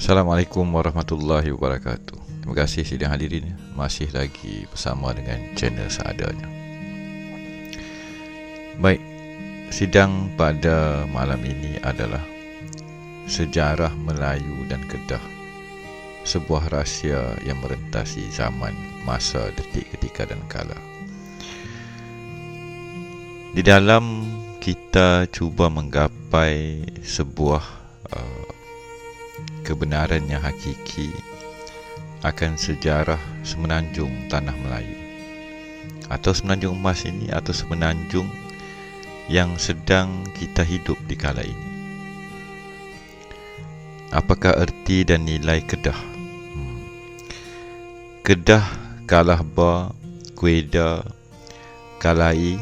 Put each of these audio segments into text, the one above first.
Assalamualaikum warahmatullahi wabarakatuh. Terima kasih sidang hadirin. Masih lagi bersama dengan channel seadanya. Baik, sidang pada malam ini adalah Sejarah Melayu dan Kedah, sebuah rahsia yang merentasi zaman, masa, detik, ketika dan kala. Di dalam kita cuba menggapai sebuah kebenaran yang hakiki akan sejarah semenanjung tanah Melayu, atau semenanjung emas ini, atau semenanjung yang sedang kita hidup di kala ini. Apakah erti dan nilai Kedah? Kedah, kalahba, kueda, kalai,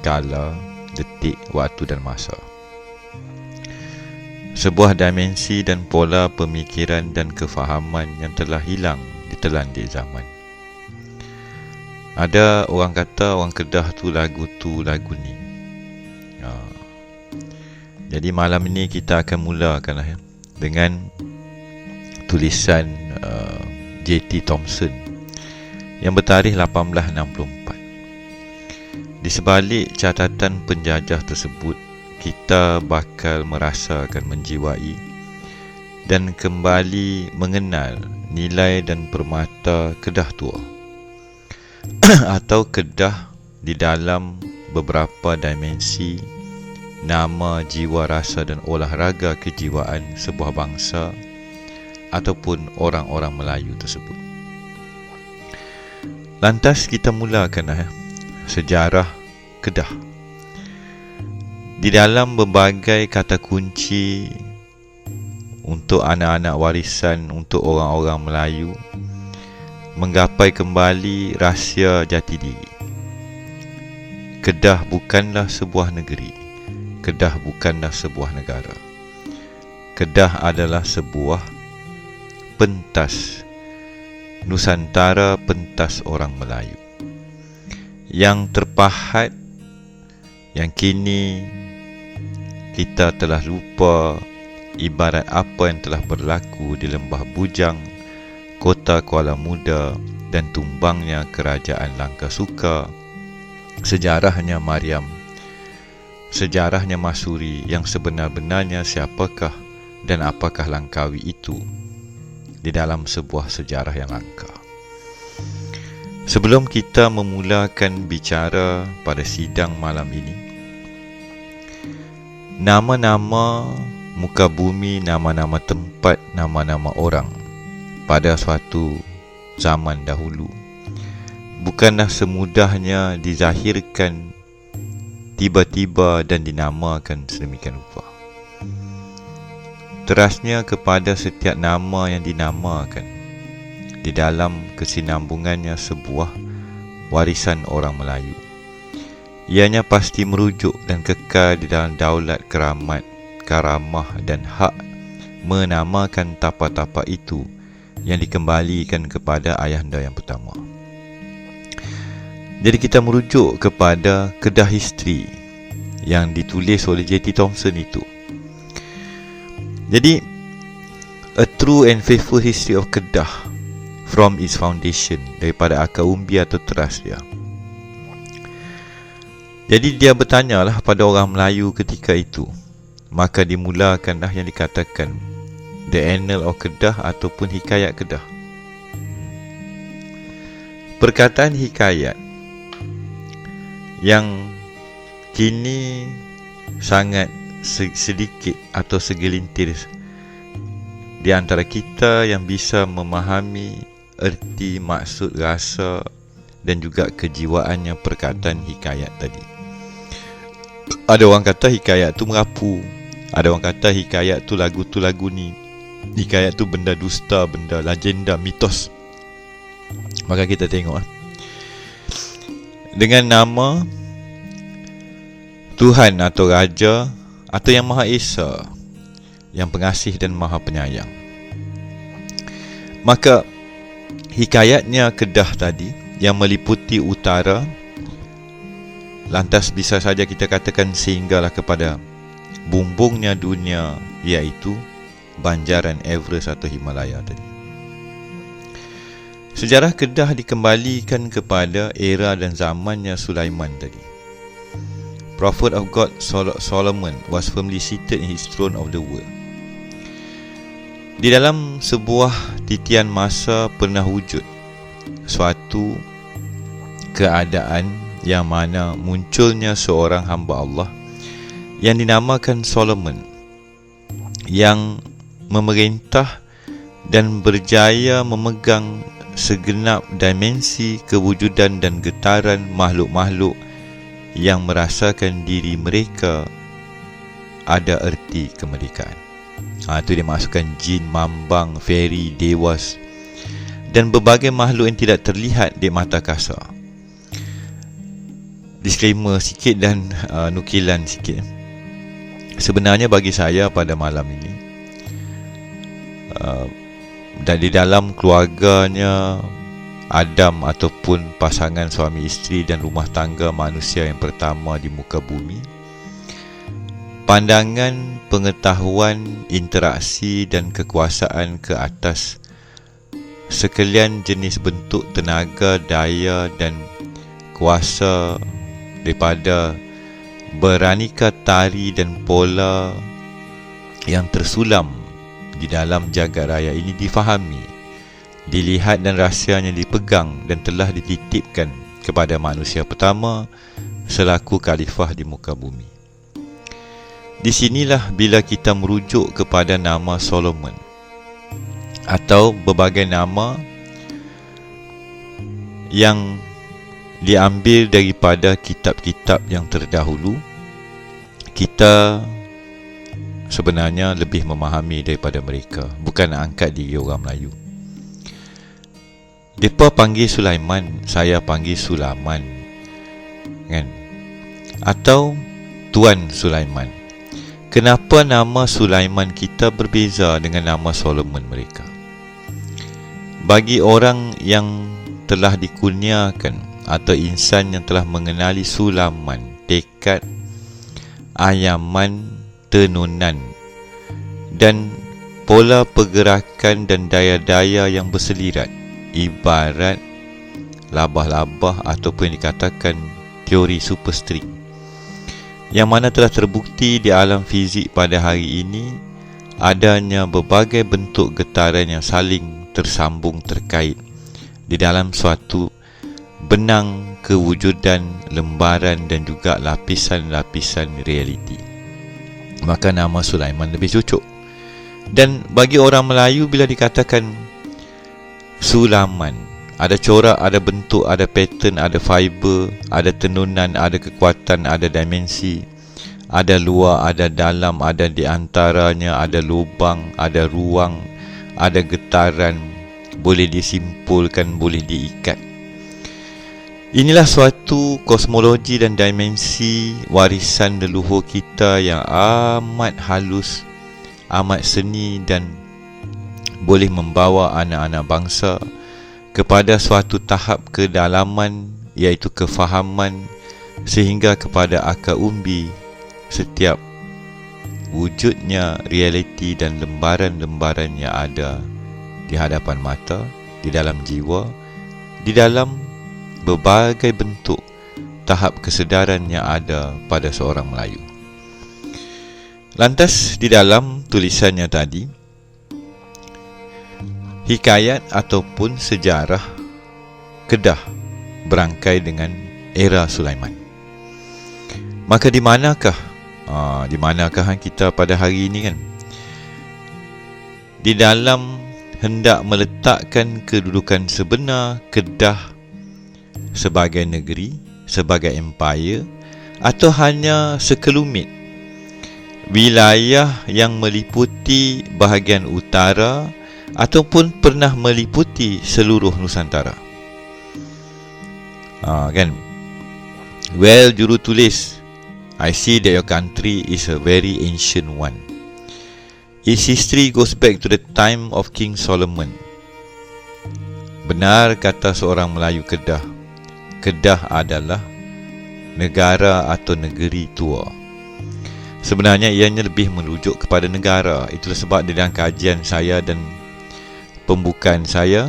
kala, detik, waktu dan masa. Sebuah dimensi dan pola pemikiran dan kefahaman yang telah hilang ditelan di zaman. Ada orang kata orang Kedah tu lagu ni. Jadi malam ini kita akan mulakan dengan tulisan J.T. Thomson yang bertarikh 1864. Di sebalik catatan penjajah tersebut, kita bakal merasakan, menjiwai dan kembali mengenal nilai dan permata Kedah tua atau Kedah di dalam beberapa dimensi nama, jiwa, rasa dan olahraga kejiwaan sebuah bangsa ataupun orang-orang Melayu tersebut. Lantas kita mulakan sejarah Kedah. Di dalam berbagai kata kunci untuk anak-anak warisan, untuk orang-orang Melayu menggapai kembali rahsia jati diri. Kedah bukanlah sebuah negeri. Kedah bukanlah sebuah negara. Kedah adalah sebuah pentas Nusantara, pentas orang Melayu yang terpahat, yang kini kita telah lupa ibarat apa yang telah berlaku di Lembah Bujang, kota Kuala Muda dan tumbangnya kerajaan Langkasuka, sejarahnya Mariam, sejarahnya Masuri yang sebenar-benarnya siapakah dan apakah Langkawi itu di dalam sebuah sejarah yang langka. Sebelum kita memulakan bicara pada sidang malam ini, nama-nama muka bumi, nama-nama tempat, nama-nama orang pada suatu zaman dahulu bukanlah semudahnya dizahirkan tiba-tiba dan dinamakan sedemikian rupa. Terasnya kepada setiap nama yang dinamakan di dalam kesinambungannya sebuah warisan orang Melayu. Ianya pasti merujuk dan kekal di dalam daulat keramat, karamah dan hak menamakan tapak-tapak itu yang dikembalikan kepada ayahanda yang pertama. Jadi kita merujuk kepada Kedah History yang ditulis oleh J.T. Thomson itu. Jadi, a true and faithful history of Kedah from its foundation, daripada akar umbi atau teras dia. Jadi dia bertanyalah pada orang Melayu ketika itu. Maka dimulakanlah yang dikatakan The Annal of Kedah ataupun Hikayat Kedah. Perkataan hikayat yang kini sangat sedikit atau segelintir di antara kita yang bisa memahami erti, maksud, rasa dan juga kejiwaannya perkataan hikayat tadi. Ada orang kata hikayat tu merapu. Ada orang kata hikayat tu lagu ni. Hikayat tu benda dusta, benda legenda, mitos. Maka kita tengok dengan nama Tuhan atau Raja atau Yang Maha Esa, Yang Pengasih dan Maha Penyayang. Maka hikayatnya Kedah tadi yang meliputi utara, lantas bisa saja kita katakan sehinggalah kepada bumbungnya dunia, iaitu banjaran Everest atau Himalaya tadi. Sejarah Kedah dikembalikan kepada era dan zamannya Sulaiman tadi. Prophet of God Solomon was firmly seated in his throne of the world. Di dalam sebuah titian masa pernah wujud suatu keadaan yang mana munculnya seorang hamba Allah yang dinamakan Solomon, yang memerintah dan berjaya memegang segenap dimensi kewujudan dan getaran makhluk-makhluk yang merasakan diri mereka ada erti kemerdekaan. Itu dia masukkan jin, mambang, fairy, dewas dan berbagai makhluk yang tidak terlihat di mata kasar. Disclaimer sikit dan nukilan sikit. Sebenarnya bagi saya pada malam ini, dan di dalam keluarganya Adam ataupun pasangan suami isteri dan rumah tangga manusia yang pertama di muka bumi, pandangan, pengetahuan, interaksi dan kekuasaan ke atas sekalian jenis bentuk tenaga, daya dan kuasa daripada beraneka tari dan pola yang tersulam di dalam jagat raya ini difahami, dilihat dan rahsianya dipegang dan telah dititipkan kepada manusia pertama selaku khalifah di muka bumi. Di sinilah bila kita merujuk kepada nama Solomon atau berbagai nama yang diambil daripada kitab-kitab yang terdahulu, kita sebenarnya lebih memahami daripada mereka, bukan angkat diri orang Melayu. Mereka panggil Sulaiman, saya panggil Sulaman, kan? Atau Tuan Sulaiman. Kenapa nama Sulaiman kita berbeza dengan nama Solomon mereka? Bagi orang yang telah dikurniakan atau insan yang telah mengenali sulaman, tekad, ayaman, tenunan dan pola pergerakan dan daya-daya yang berselirat, ibarat labah-labah ataupun yang dikatakan teori superstring, yang mana telah terbukti di alam fizik pada hari ini adanya berbagai bentuk getaran yang saling tersambung terkait di dalam suatu benang kewujudan, lembaran dan juga lapisan-lapisan realiti. Maka nama Sulaiman lebih cocok. Dan bagi orang Melayu bila dikatakan Sulaman, ada corak, ada bentuk, ada pattern, ada fiber, ada tenunan, ada kekuatan, ada dimensi, ada luar, ada dalam, ada di antaranya, ada lubang, ada ruang, ada getaran, boleh disimpulkan, boleh diikat. Inilah suatu kosmologi dan dimensi warisan leluhur kita yang amat halus, amat seni dan boleh membawa anak-anak bangsa kepada suatu tahap kedalaman, iaitu kefahaman sehingga kepada akar umbi setiap wujudnya realiti dan lembaran-lembaran yang ada di hadapan mata, di dalam jiwa, di dalam berbagai bentuk tahap kesedaran yang ada pada seorang Melayu. Lantas di dalam tulisannya tadi, hikayat ataupun sejarah Kedah berangkai dengan era Sulaiman. Maka di manakah kita pada hari ini, kan? Di dalam hendak meletakkan kedudukan sebenar Kedah sebagai negeri, sebagai empire, atau hanya sekelumit wilayah yang meliputi bahagian utara ataupun pernah meliputi seluruh Nusantara. Kan? Well, jurutulis, I see that your country is a very ancient one. Its history goes back to the time of King Solomon. Benar kata seorang Melayu Kedah, Kedah adalah negara atau negeri tua. sebenarnya ianya lebih merujuk kepada negara. Itulah sebab dalam kajian saya dan pembukaan saya,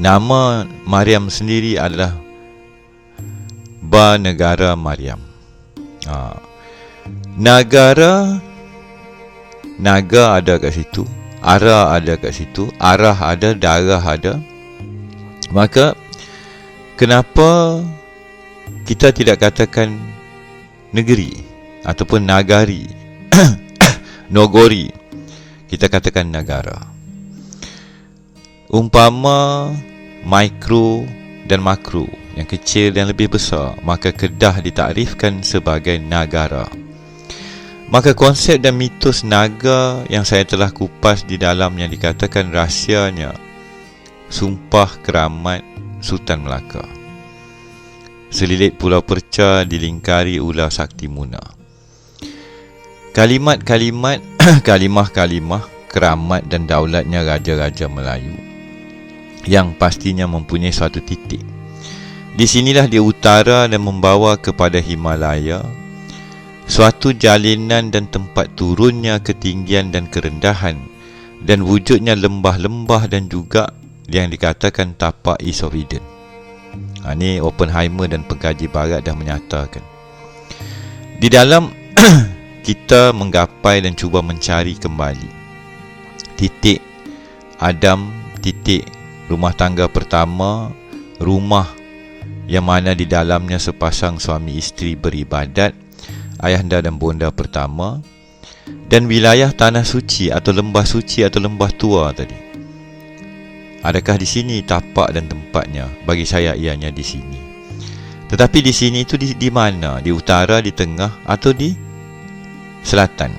nama Maryam sendiri adalah Ba Negara Maryam. Negara, naga ada kat situ, ara ada kat situ, arah ada, darah ada. Maka kenapa kita tidak katakan negeri ataupun nagari, nogori, kita katakan negara. Umpama mikro dan makro, yang kecil dan lebih besar, maka Kedah ditakrifkan sebagai negara. Maka konsep dan mitos naga yang saya telah kupas di dalam yang dikatakan rahsianya Sumpah Keramat Sultan Melaka. Selilit Pulau Perca dilingkari ular sakti Muna. Kalimat-kalimat, kalimah-kalimah keramat dan daulatnya raja-raja Melayu yang pastinya mempunyai suatu titik. Di sinilah dia utara dan membawa kepada Himalaya, suatu jalinan dan tempat turunnya ketinggian dan kerendahan, dan wujudnya lembah-lembah dan juga yang dikatakan tapak East of Eden. Ini Oppenheimer dan pengkaji barat dah menyatakan. Di dalam kita menggapai dan cuba mencari kembali titik Adam, titik rumah tangga pertama, rumah yang mana di dalamnya sepasang suami isteri beribadat, ayahanda dan bonda pertama, dan wilayah tanah suci atau lembah suci atau lembah tua tadi. Adakah di sini tapak dan tempatnya? Bagi saya ianya di sini. Tetapi di sini itu di mana? Di utara, di tengah atau di selatan?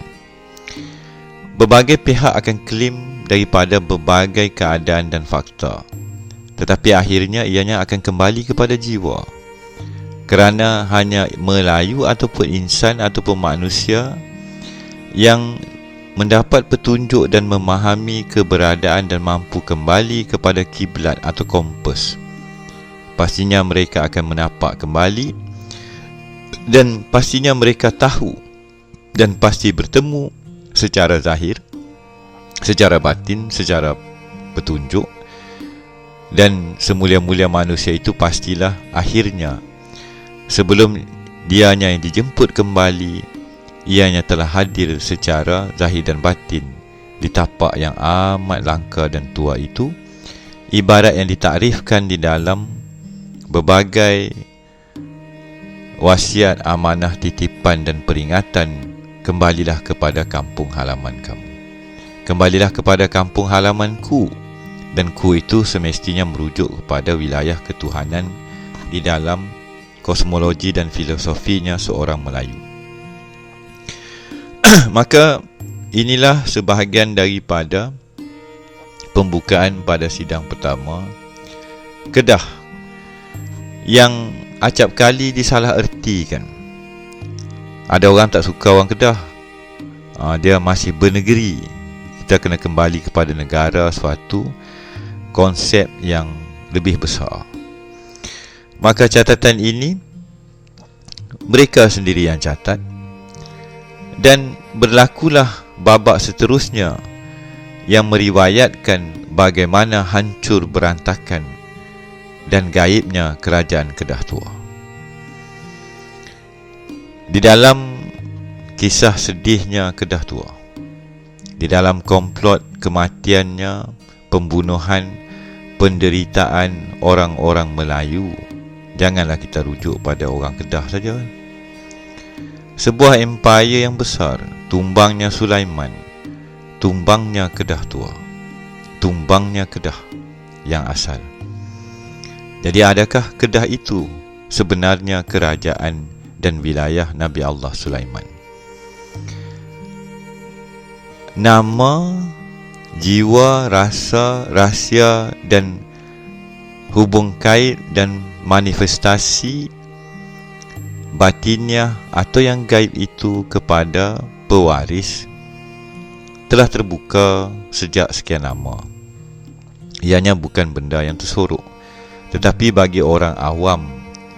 Berbagai pihak akan klaim daripada berbagai keadaan dan fakta. Tetapi akhirnya ianya akan kembali kepada jiwa. Kerana hanya Melayu ataupun insan ataupun manusia yang mendapat petunjuk dan memahami keberadaan dan mampu kembali kepada kiblat atau kompas, pastinya mereka akan menapak kembali, dan pastinya mereka tahu dan pasti bertemu secara zahir, secara batin, secara petunjuk. Dan semulia-mulia manusia itu pastilah akhirnya, sebelum dianya yang dijemput kembali, ianya telah hadir secara zahir dan batin di tapak yang amat langka dan tua itu, ibarat yang ditakrifkan di dalam berbagai wasiat, amanah, titipan dan peringatan. Kembalilah kepada kampung halaman kamu, kembalilah kepada kampung halamanku. Dan ku itu semestinya merujuk kepada wilayah ketuhanan di dalam kosmologi dan filosofinya seorang Melayu. Maka inilah sebahagian daripada pembukaan pada sidang pertama Kedah, yang acap kali disalah ertikan. Ada orang tak suka orang Kedah, dia masih bernegeri. Kita kena kembali kepada negara, suatu konsep yang lebih besar. Maka catatan ini mereka sendiri yang catat, dan berlakulah babak seterusnya yang meriwayatkan bagaimana hancur berantakan dan gaibnya kerajaan Kedah Tua. Di dalam kisah sedihnya Kedah Tua, di dalam komplot kematiannya, pembunuhan, penderitaan orang-orang Melayu, janganlah kita rujuk pada orang Kedah saja. Sebuah empire yang besar, tumbangnya Sulaiman, tumbangnya Kedah Tua, tumbangnya Kedah yang asal. Jadi adakah Kedah itu sebenarnya kerajaan dan wilayah Nabi Allah Sulaiman? Nama, jiwa, rasa, rahsia dan hubung kait dan manifestasi batinnya atau yang gaib itu kepada pewaris telah terbuka sejak sekian lama. Ianya bukan benda yang tersorok, tetapi bagi orang awam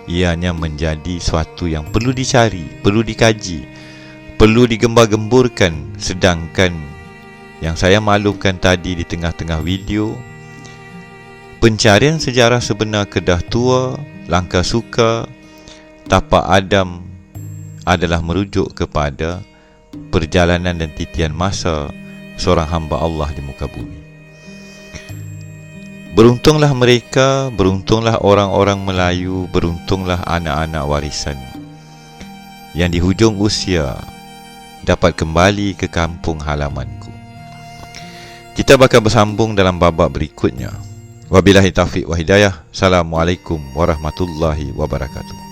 ianya menjadi suatu yang perlu dicari, perlu dikaji, perlu digembar-gemburkan, sedangkan yang saya maklumkan tadi di tengah-tengah video, pencarian sejarah sebenar Kedah Tua, Langkah Suka, Tapak Adam adalah merujuk kepada perjalanan dan titian masa seorang hamba Allah di muka bumi. Beruntunglah mereka, beruntunglah orang-orang Melayu, beruntunglah anak-anak warisan yang di hujung usia dapat kembali ke kampung halamanku. Kita bakal bersambung dalam babak berikutnya. Wabillahi taufiq wa hidayah. Assalamualaikum warahmatullahi wabarakatuh.